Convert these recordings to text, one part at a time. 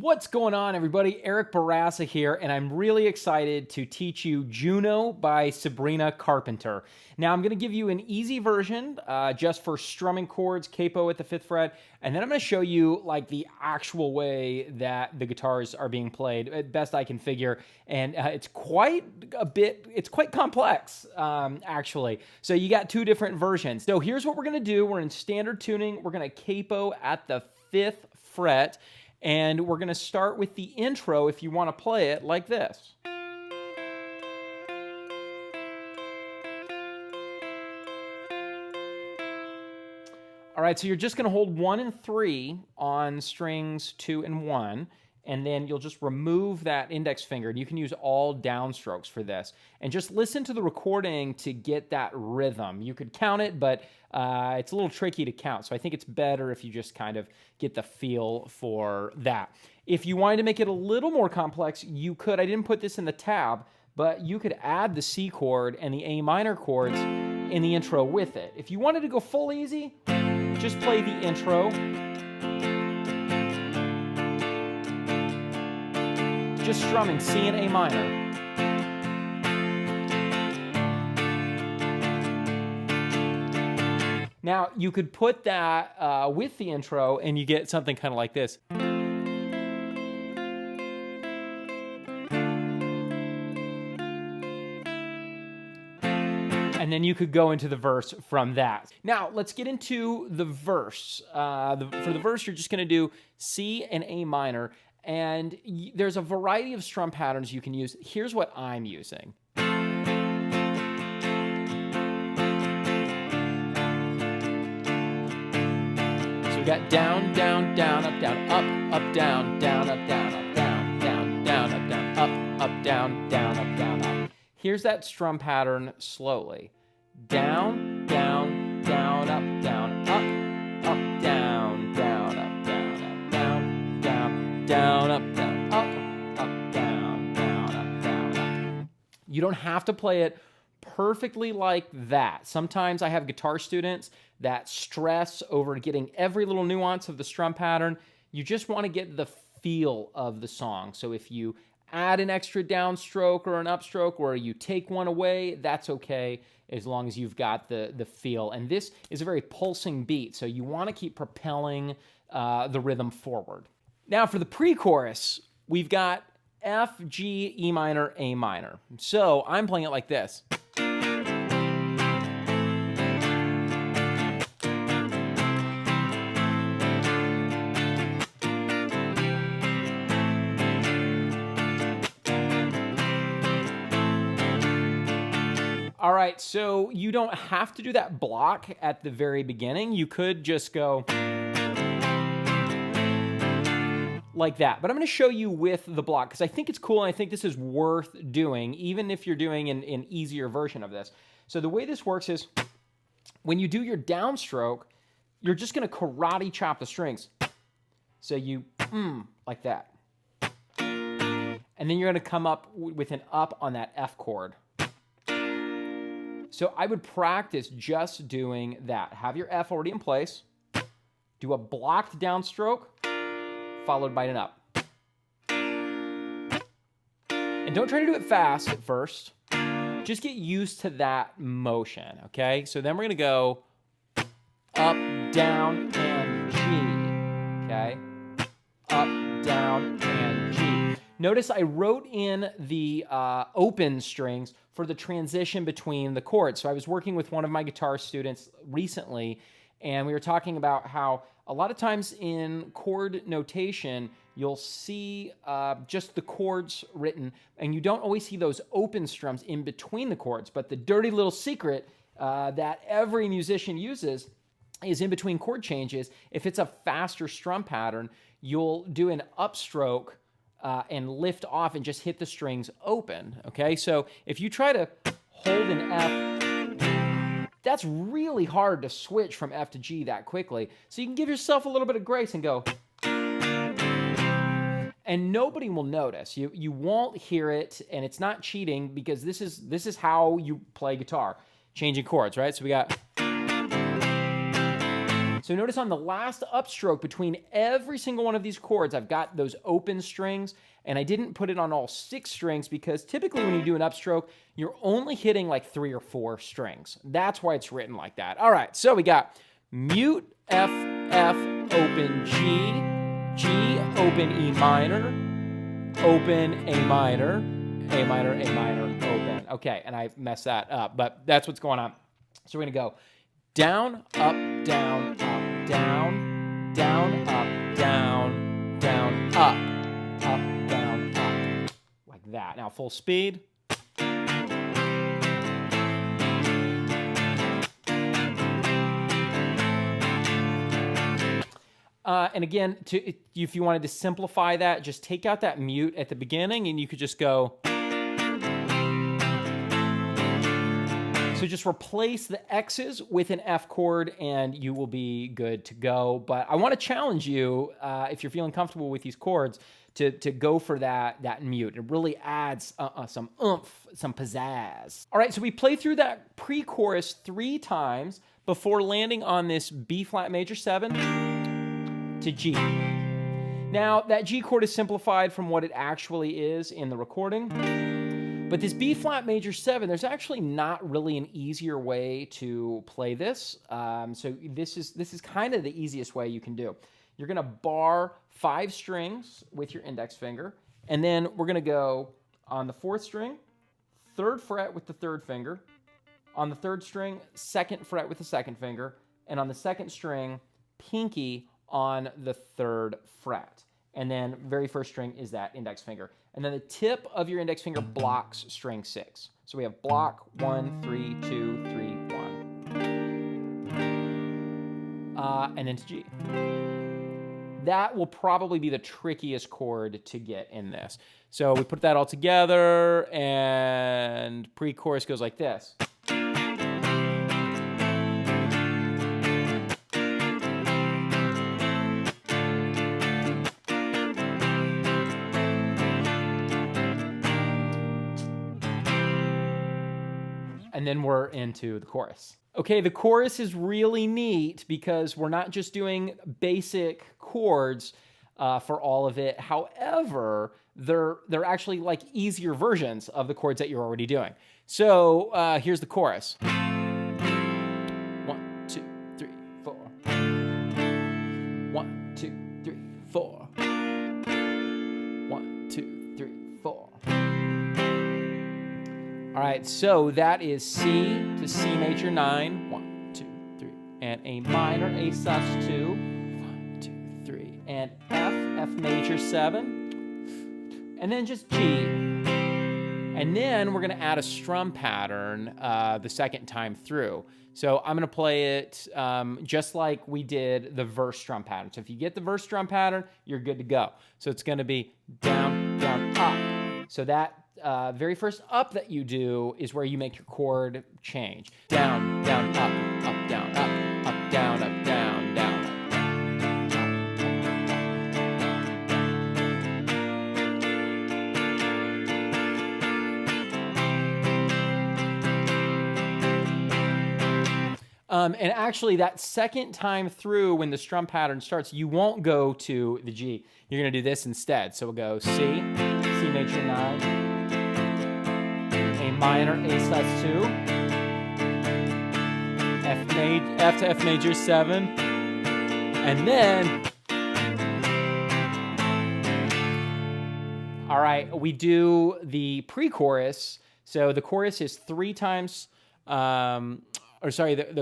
What's going on, everybody? Eric Bourassa here, and I'm really excited to teach you Juno by Sabrina Carpenter. Now, I'm going to give you an easy version just for strumming chords, capo at the 5th fret, and then I'm going to show you like the actual way that the guitars are being played, at best I can figure, and it's quite complex, actually. So you got two different versions. So here's what we're going to do. We're in standard tuning. We're going to capo at the 5th fret. And we're going to start with the intro if you want to play it like this. All right, so you're just going to hold 1 and 3 on strings 2 and 1, and then you'll just remove that index finger, and you can use all downstrokes for this. And just listen to the recording to get that rhythm. You could count it, but it's a little tricky to count, so I think it's better if you just kind of get the feel for that. If you wanted to make it a little more complex, you could. I didn't put this in the tab, but you could add the C chord and the A minor chords in the intro with it. If you wanted to go full easy, just play the intro. Just strumming C and A minor. Now, you could put that with the intro and you get something kind of like this. And then you could go into the verse from that. Now, let's get into the verse. For the verse, you're just going to do C and A minor. And there's a variety of strum patterns you can use. Here's what I'm using. So we got down, down, down, up, down, up, down, down, up, down, up, down, down, down, up, down, up, down, down, up, down, up. Here's that strum pattern slowly. Down, down, down, up, down, up, down, down, up, down, up, down, down, down, up, down, up, down, down, up, down, up. You don't have to play it perfectly like that. Sometimes I have guitar students that stress over getting every little nuance of the strum pattern. You just want to get the feel of the song. So if you add an extra downstroke or an upstroke, or you take one away, that's okay, as long as you've got the feel. And this is a very pulsing beat, so you want to keep propelling the rhythm forward. Now for the pre-chorus, we've got F, G, E minor, A minor. So I'm playing it like this. All right, so you don't have to do that block at the very beginning. You could just go like that. But I'm going to show you with the block because I think it's cool and I think this is worth doing, even if you're doing an easier version of this. So the way this works is when you do your downstroke, you're just going to karate chop the strings. So you like that. And then you're going to come up with an up on that F chord. So I would practice just doing that. Have your F already in place. Do a blocked downstroke, followed by an up. And don't try to do it fast at first. Just get used to that motion, okay? So then we're going to go up, down, and G, okay? Up, down, and G. Notice I wrote in the open strings for the transition between the chords. So I was working with one of my guitar students recently, and we were talking about how a lot of times in chord notation, you'll see just the chords written, and you don't always see those open strums in between the chords. But the dirty little secret that every musician uses is in between chord changes. If it's a faster strum pattern, you'll do an upstroke and lift off and just hit the strings open, okay? So if you try to hold an F, that's really hard to switch from F to G that quickly. So you can give yourself a little bit of grace and go. And nobody will notice. You won't hear it, and it's not cheating because this is how you play guitar, changing chords, right? So we got. So notice on the last upstroke between every single one of these chords, I've got those open strings, and I didn't put it on all 6 strings because typically when you do an upstroke, you're only hitting like 3 or 4 strings. That's why it's written like that. All right, so we got mute, F, F, open G, G, open E minor, open A minor, A minor, A minor, open. Okay, and I messed that up, but that's what's going on. So we're gonna go down, up, down, up, down, down, up, down, down, up, down, up, like that. Now full speed. And again, if you wanted to simplify that, just take out that mute at the beginning and you could just go. So just replace the X's with an F chord and you will be good to go. But I want to challenge you, if you're feeling comfortable with these chords, to go for that mute. It really adds some oomph, some pizzazz. All right, so we play through that pre-chorus 3 times before landing on this B flat major 7 to G. Now, that G chord is simplified from what it actually is in the recording. But this B flat major 7, there's actually not really an easier way to play this. So this is kind of the easiest way you can do. You're gonna bar 5 strings with your index finger, and then we're gonna go on the 4th string, 3rd fret with the 3rd finger, on the 3rd string, 2nd fret with the 2nd finger, and on the 2nd string, pinky on the 3rd fret. And then very first string is that index finger. And then the tip of your index finger blocks string 6. So we have block 1, 3, 2, 3, 1. And then to G. That will probably be the trickiest chord to get in this. So we put that all together, and pre-chorus goes like this. And then we're into the chorus. Okay, the chorus is really neat because we're not just doing basic chords for all of it. However, they're actually like easier versions of the chords that you're already doing. So here's the chorus. 1, 2, 3, 4. 1, 2, 3, 4. 1, 2, 3, 4. All right, so that is C to C major 9, 1, 2, 3, and A minor, A sus 2, 1, 2, 3, and F major 7, and then just G. And then we're gonna add a strum pattern the second time through. So I'm gonna play it just like we did the verse strum pattern. So if you get the verse strum pattern, you're good to go. So it's gonna be down, down, up. So that very first up that you do is where you make your chord change. Down, down, up, up, down, up, down, up, down, down. And actually, that second time through when the strum pattern starts, you won't go to the G. You're going to do this instead. So we'll go C, C major 9, A minor, A sus 2, F to F major 7, and then, all right, we do the pre-chorus. So the chorus is 3 times, the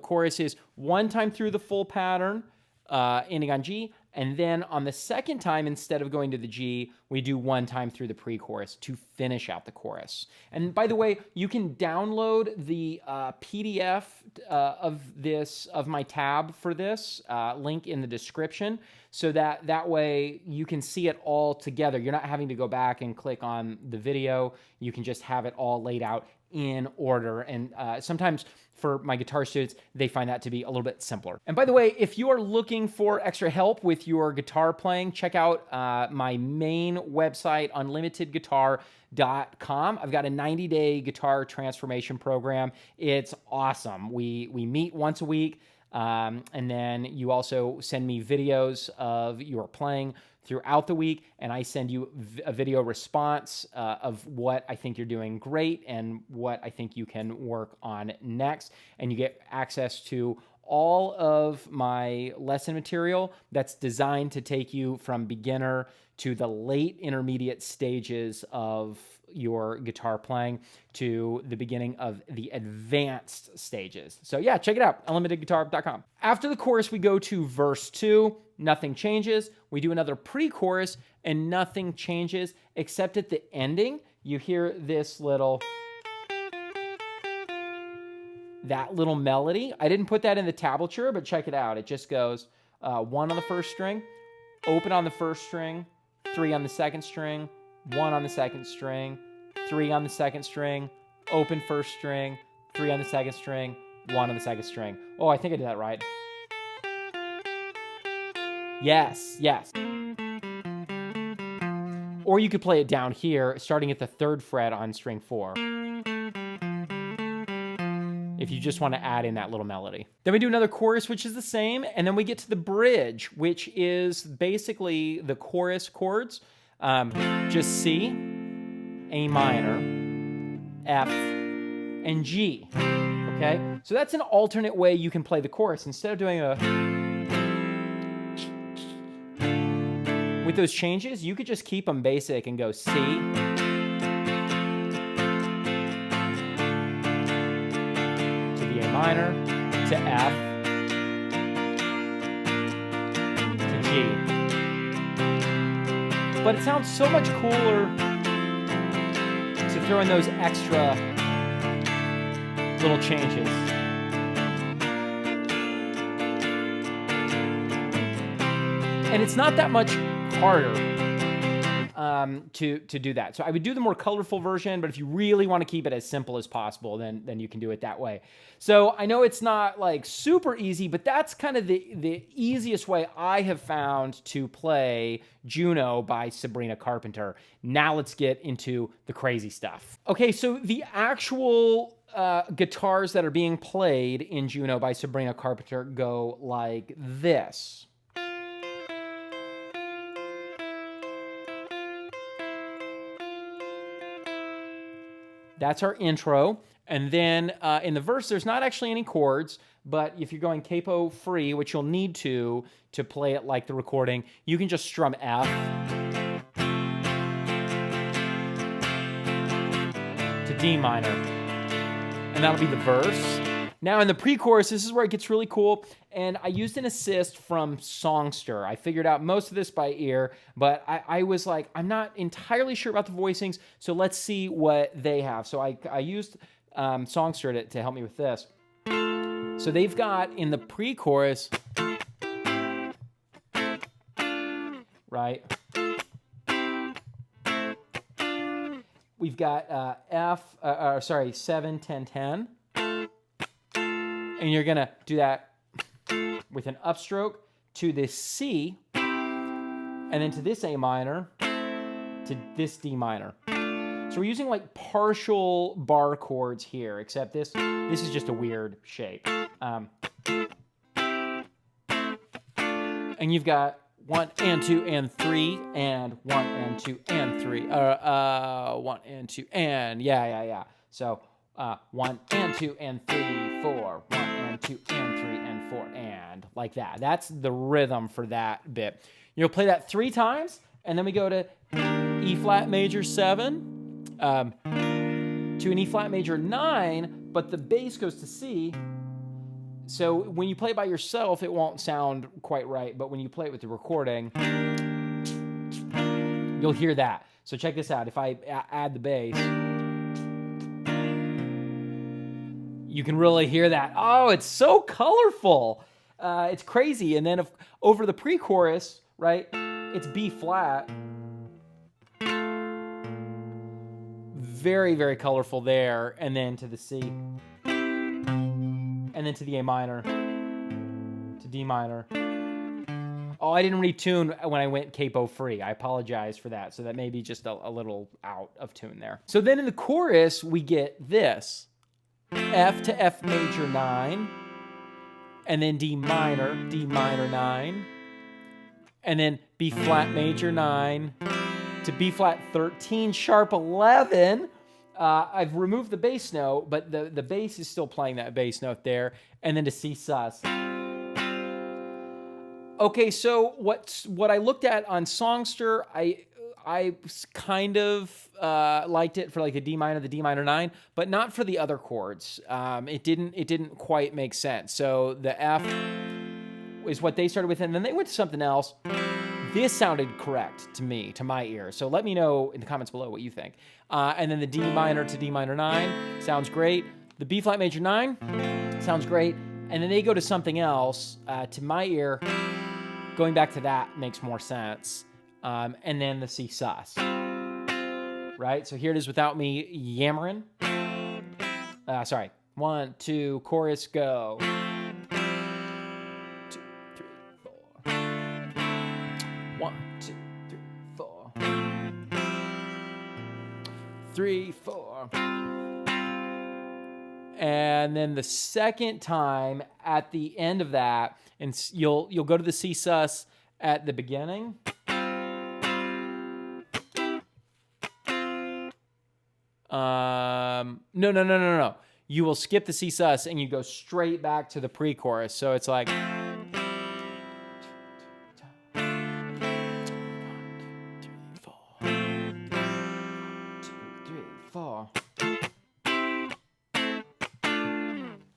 chorus is 1 time through the full pattern, ending on G, and then on the second time, instead of going to the G, we do 1 time through the pre-chorus to finish out the chorus. And by the way, you can download the PDF of my tab for this, link in the description, so that way you can see it all together. You're not having to go back and click on the video. You can just have it all laid out in order. And sometimes for my guitar students, they find that to be a little bit simpler. And by the way, if you are looking for extra help with your guitar playing, check out my main website, unlimitedguitar.com. I've got a 90-day guitar transformation program. It's awesome. We meet once a week. And then you also send me videos of your playing throughout the week, and I send you a video response of what I think you're doing great and what I think you can work on next. And you get access to all of my lesson material that's designed to take you from beginner to the late intermediate stages of your guitar playing to the beginning of the advanced stages. So yeah, check it out, unlimitedguitar.com. After the chorus, we go to verse 2, nothing changes. We do another pre-chorus and nothing changes, except at the ending, you hear this little melody. I didn't put that in the tablature, but check it out. It just goes 1 on the first string, open on the first string, 3 on the second string, 1 on the second string, 3 on the second string, open first string, 3 on the second string, 1 on the second string. Oh, I think I did that right. Yes, yes. Or you could play it down here, starting at the 3rd fret on string 4. If you just want to add in that little melody. Then we do another chorus, which is the same, and then we get to the bridge, which is basically the chorus chords. Just C, A minor, F, and G, okay? So that's an alternate way you can play the chorus. Instead of doing with those changes, you could just keep them basic and go C, minor, to F, to G. But it sounds so much cooler to throw in those extra little changes. And it's not that much harder to do that. So I would do the more colorful version, but if you really want to keep it as simple as possible, then you can do it that way. So I know it's not like super easy, but that's kind of the easiest way I have found to play Juno by Sabrina Carpenter. Now let's get into the crazy stuff. Okay, so the actual guitars that are being played in Juno by Sabrina Carpenter go like this. That's our intro. And then in the verse, there's not actually any chords, but if you're going capo free, which you'll need to play it like the recording, you can just strum F to D minor. And that'll be the verse. Now in the pre-chorus, this is where it gets really cool. And I used an assist from Songster. I figured out most of this by ear, but I was like, I'm not entirely sure about the voicings, so let's see what they have. So I used Songster to help me with this. So they've got in the pre-chorus, right? We've got 7, 10, 10. And you're gonna do that with an upstroke to this C, and then to this A minor, to this D minor. So we're using like partial bar chords here, except this is just a weird shape. And you've got 1 and 2 and 3 and 1 and 2 and 3. 1 and 2 and yeah. So 1 and 2 and 3, 4. 1 and 2 and 3 and 4 and like that. That's the rhythm for that bit. You'll play that 3 times, and then we go to E flat major 7, to an E flat major 9, but the bass goes to C. So when you play it by yourself, it won't sound quite right, but when you play it with the recording, you'll hear that. So check this out. If I add the bass, you can really hear that. Oh, it's so colorful. It's crazy. And then over the pre-chorus, right, it's B flat. Very, very colorful there. And then to the C. And then to the A minor. To D minor. Oh, I didn't retune when I went capo free. I apologize for that. So that may be just a little out of tune there. So then in the chorus, we get this. F to F major 9, and then D minor 9, and then B flat major 9 to B flat 13 sharp 11. I've removed the bass note, but the bass is still playing that bass note there, and then to C sus. Okay, so what I looked at on Songster, I kind of liked it for like the D minor 9, but not for the other chords. It didn't quite make sense. So the F is what they started with, and then they went to something else. This sounded correct to me, to my ear. So let me know in the comments below what you think. And then the D minor to D minor 9 sounds great. The B flat major 9 sounds great. And then they go to something else. To my ear, going back to that makes more sense. And then the C sus. Right? So here it is without me yammering. Sorry. 1, 2, chorus, go. 2, 3, 4. 1, 2, 3, 4. 3, 4. And then the second time at the end of that, and you'll go to the C sus at the beginning. No. You will skip the C sus and you go straight back to the pre-chorus. So it's like 1, 2, 3, 4.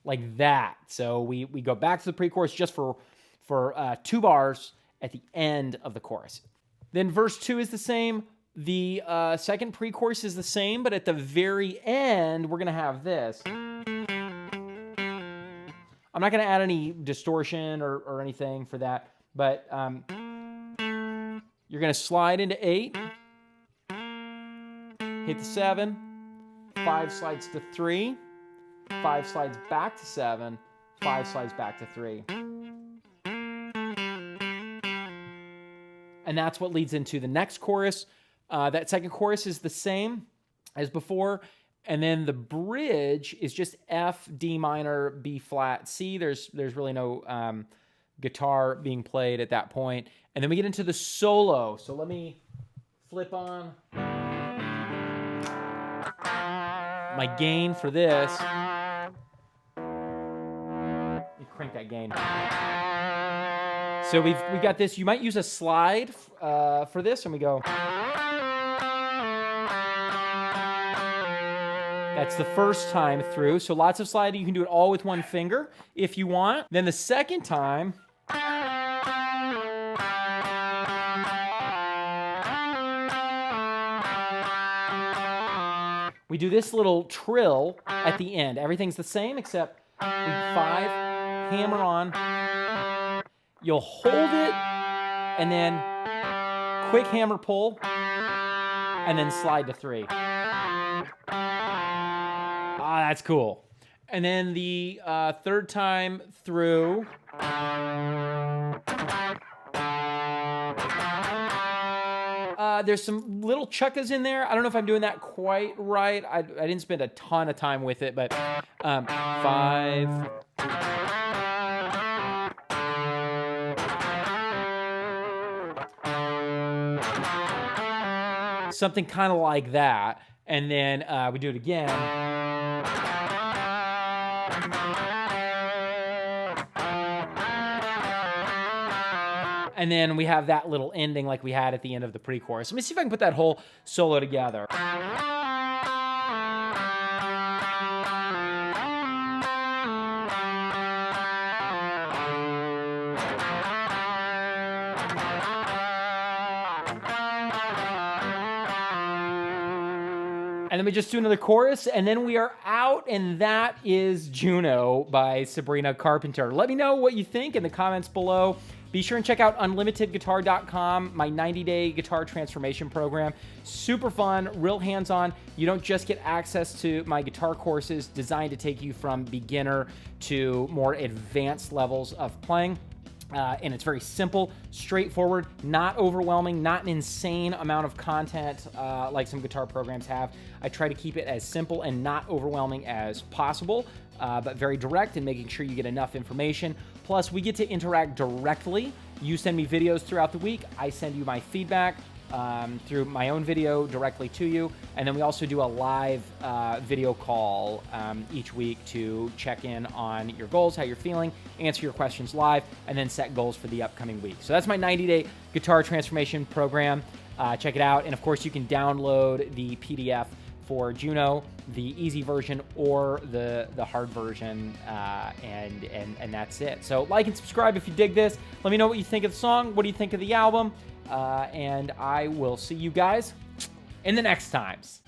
Like that. So we go back to the pre-chorus just for 2 bars at the end of the chorus. Then verse 2 is the same. The second pre-chorus is the same, but at the very end, we're going to have this. I'm not going to add any distortion or anything for that, but you're going to slide into 8, hit the 7, 5 slides to 3, 5 slides back to 7, 5 slides back to 3. And that's what leads into the next chorus. That second chorus is the same as before. And then the bridge is just F, D minor, B flat, C. There's really no guitar being played at that point. And then we get into the solo. So let me flip on my gain for this. Let me crank that gain. So we've got this. You might use a slide for this, and we go. That's the first time through. So lots of sliding. You can do it all with one finger if you want. Then the second time, we do this little trill at the end. Everything's the same except we 5, hammer on. You'll hold it and then quick hammer pull and then slide to 3. That's cool. And then the third time through, there's some little chuckas in there. I don't know if I'm doing that quite right. I didn't spend a ton of time with it, but 5. Something kind of like that. And then we do it again. And then we have that little ending like we had at the end of the pre-chorus. Let me see if I can put that whole solo together. And then we just do another chorus, and then we are out, and that is Juno by Sabrina Carpenter. Let me know what you think in the comments below. Be sure and check out unlimitedguitar.com, my 90-day guitar transformation program. Super fun, real hands-on. You don't just get access to my guitar courses designed to take you from beginner to more advanced levels of playing. And it's very simple, straightforward, not overwhelming, not an insane amount of content like some guitar programs have. I try to keep it as simple and not overwhelming as possible, but very direct in making sure you get enough information. Plus, we get to interact directly. You send me videos throughout the week. I send you my feedback through my own video directly to you. And then we also do a live video call each week to check in on your goals, how you're feeling, answer your questions live, and then set goals for the upcoming week. So that's my 90-day guitar transformation program. Check it out. And of course, you can download the PDF for Juno, the easy version or the hard version, and that's it. So like and subscribe if you dig this. Let me know what you think of the song. What do you think of the album? And I will see you guys in the next times.